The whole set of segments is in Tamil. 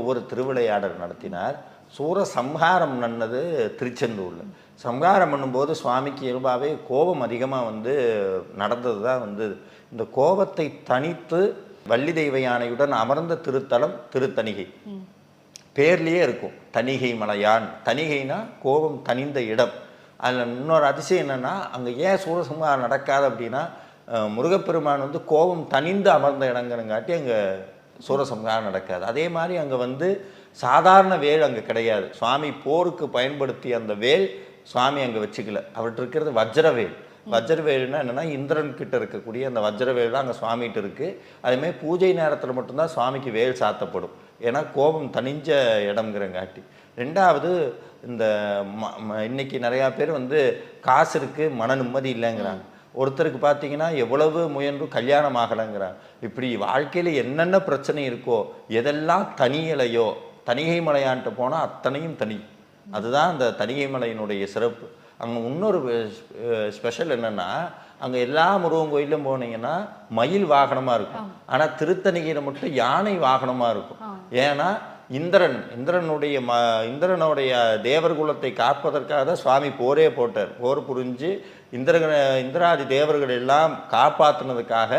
ஒவ்வொரு திருவிளையாடல் நடத்தினார். சூர சம்ஹாரம் நன்னது திருச்செந்தூரில். சம்ஹாரம் பண்ணும்போது சுவாமிக்கு இயல்பாகவே கோபம் அதிகமாக நடந்தது தான் இந்த கோபத்தை தணித்து வள்ளி தெய்வ யானையுடன் அமர்ந்த திருத்தலம் திருத்தணிகை. பேர்லேயே இருக்கும் தணிகை மலையான். தணிகைனா கோபம் தணிந்த இடம். அதில் இன்னொரு அதிசயம் என்னென்னா, அங்கே ஏன் சூரசம்ஹாரம் நடக்காது அப்படின்னா, முருகப்பெருமான் கோபம் தணிந்து அமர்ந்த இடங்கிறங்காட்டி அங்கே சூரசம்ஹாரம் நடக்காது. அதே மாதிரி அங்கே சாதாரண வேல் அங்கே கிடையாது. சுவாமி போருக்கு பயன்படுத்திய அந்த வேல் சுவாமி அங்கே வச்சுக்கல. அவர்கிட்ட இருக்கிறது வஜ்ரவேல். வஜ்ரவேல்னா என்னென்னா, இந்திரன் கிட்ட இருக்கக்கூடிய அந்த வஜ்ரவேல் தான் அங்கே சுவாமிகிட்ட இருக்குது. அதேமாதிரி பூஜை நேரத்தில் மட்டும்தான் சுவாமிக்கு வேல் சாத்தப்படும். ஏன்னா கோபம் தணிஞ்ச இடம்ங்கிறங்காட்டி. ரெண்டாவது, இந்த இன்னைக்கு நிறையா பேர் காசு இருக்குது மன நிம்மதி இல்லைங்கிறாங்க. ஒருத்தருக்கு பார்த்தீங்கன்னா எவ்வளவு முயன்றும் கல்யாணம் ஆகலைங்கிறாங்க. இப்படி வாழ்க்கையில் என்னென்ன பிரச்சனை இருக்கோ, எதெல்லாம் தனியலையோ, தணிகை மலையான்ட்டு போனால் அத்தனையும் தனி. அதுதான் அந்த தணிகை மலையினுடைய சிறப்பு. அங்கே இன்னொரு ஸ்பெஷல் என்னென்னா, அங்கே எல்லா முருகன் கோயிலும் போனீங்கன்னா மயில் வாகனமாக இருக்கும். ஆனால் திருத்தணிகையில் மட்டும் யானை வாகனமாக இருக்கும். ஏன்னா இந்திரனுடைய தேவர் குலத்தை காப்பதற்காக தான் சுவாமி போரே போட்டார். போர் புரிஞ்சு இந்திராதி தேவர்கள் எல்லாம் காப்பாற்றினதுக்காக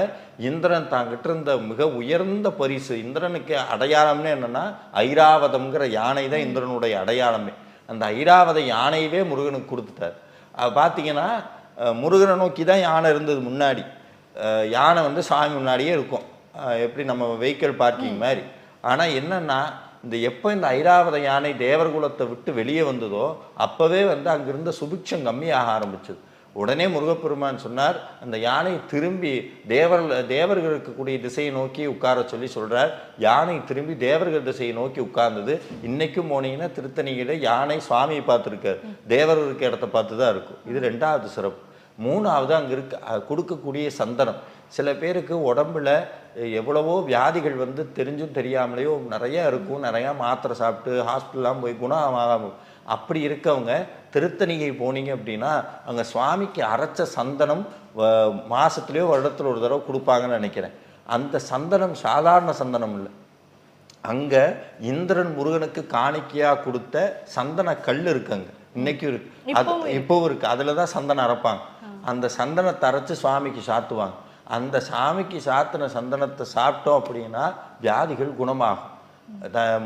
இந்திரன் தாங்கிட்ட இருந்த மிக உயர்ந்த பரிசு. இந்திரனுக்கு அடையாளம்னு என்னென்னா ஐராவதம்ங்கிற யானை தான் இந்திரனுடைய அடையாளமே. அந்த ஐராவத யானையவே முருகனுக்கு கொடுத்துட்டார். பார்த்தீங்கன்னா முருகனை நோக்கி தான் யானை இருந்தது முன்னாடி. யானை சாமி முன்னாடியே இருக்கும், எப்படி நம்ம வெஹிக்கிள் பார்க்கிங் மாதிரி. ஆனால் என்னென்னா, எப்போ இந்த ஐராவத யானை தேவர்குலத்தை விட்டு வெளியே வந்ததோ அப்போவே அங்கிருந்த சுபிக்ஷம் கம்மியாக ஆரம்பிச்சது. உடனே முருகப்பெருமான் சொன்னார், அந்த யானை திரும்பி தேவர்கள் இருக்கக்கூடிய திசையை நோக்கி உட்கார சொல்கிறார். யானை திரும்பி தேவர்கள் திசையை நோக்கி உட்கார்ந்தது. இன்றைக்கும் போனீங்கன்னா திருத்தணியில் யானை சுவாமியை பார்த்துருக்கார், தேவர்கள் இருக்க இடத்த பார்த்து தான் இருக்கும். இது ரெண்டாவது சிறப்பு. மூணாவது, அங்கே கொடுக்கக்கூடிய சந்தனம். சில பேருக்கு உடம்புல எவ்வளவோ வியாதிகள் தெரிஞ்சும் தெரியாமலேயோ நிறையா இருக்கும். நிறையா மாத்திரை சாப்பிட்டு ஹாஸ்பிட்டல்லாம் போய் குணமாகாம அப்படி இருக்கவங்க திருத்தணிகை போனீங்க அப்படின்னா, அங்கே சுவாமிக்கு அரைச்ச சந்தனம் மாதத்துலேயோ வருடத்தில் ஒரு தடவை கொடுப்பாங்கன்னு நினைக்கிறேன். அந்த சந்தனம் சாதாரண சந்தனம் இல்லை. அங்கே இந்திரன் முருகனுக்கு காணிக்கையாக கொடுத்த சந்தன கல் இருக்கு. அங்கே இன்னைக்கும் இருக்கு, அது இப்போவும் இருக்குது. அதில் தான் சந்தனம் அரைப்பாங்க. அந்த சந்தனத்தை அரைச்சி சுவாமிக்கு சாத்துவாங்க. அந்த சாமிக்கு சாத்தின சந்தனத்தை சாப்பிட்டோம் அப்படின்னா வியாதிகள் குணமாகும்.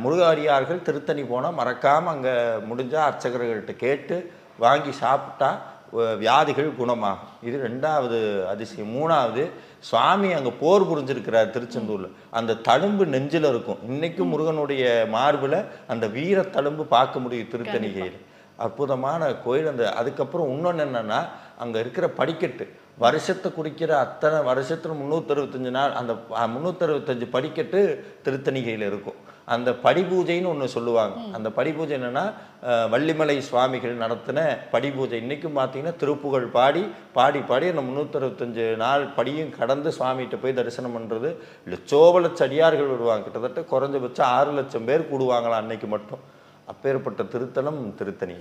முருகாரியார்கள் திருத்தணி போனால் மறக்காமல் அங்கே முடிஞ்சால் அர்ச்சகர்கள்ட்ட கேட்டு வாங்கி சாப்பிட்டா வியாதிகள் குணமாகும். இது ரெண்டாவது அதிசயம். மூணாவது, சுவாமி அங்கே போர் புரிஞ்சிருக்கிறார் திருச்செந்தூரில். அந்த தழும்பு நெஞ்சில் இருக்கும். இன்றைக்கும் முருகனுடைய மார்பில் அந்த வீர தழும்பு பார்க்க முடியும் திருத்தணிகையில். அற்புதமான கோயில். அதுக்கப்புறம் இன்னொன்று என்னென்னா, அங்கே இருக்கிற படிக்கட்டு வருஷத்தை குறிக்கிற அத்தனை வருஷத்தில் 365 நாள் அந்த 365 படிக்கட்டு திருத்தணிகையில் இருக்கும். அந்த படிபூஜைன்னு ஒன்று சொல்லுவாங்க. அந்த படிபூஜை என்னென்னா, வள்ளிமலை சுவாமிகள் நடத்தின படிபூஜை. இன்றைக்கும் பார்த்தீங்கன்னா திருப்புகழ் பாடி அந்த 365 நாள் படியும் கடந்து சுவாமிகிட்ட போய் தரிசனம் பண்ணுறது லட்சோபலட்ச அடியார்கள் வருவாங்க. கிட்டத்தட்ட குறைஞ்சபட்சம் 6 லட்சம் பேர் கூடுவாங்களாம் அன்னைக்கு மட்டும். அப்பேற்பட்ட திருத்தலம் திருத்தணி.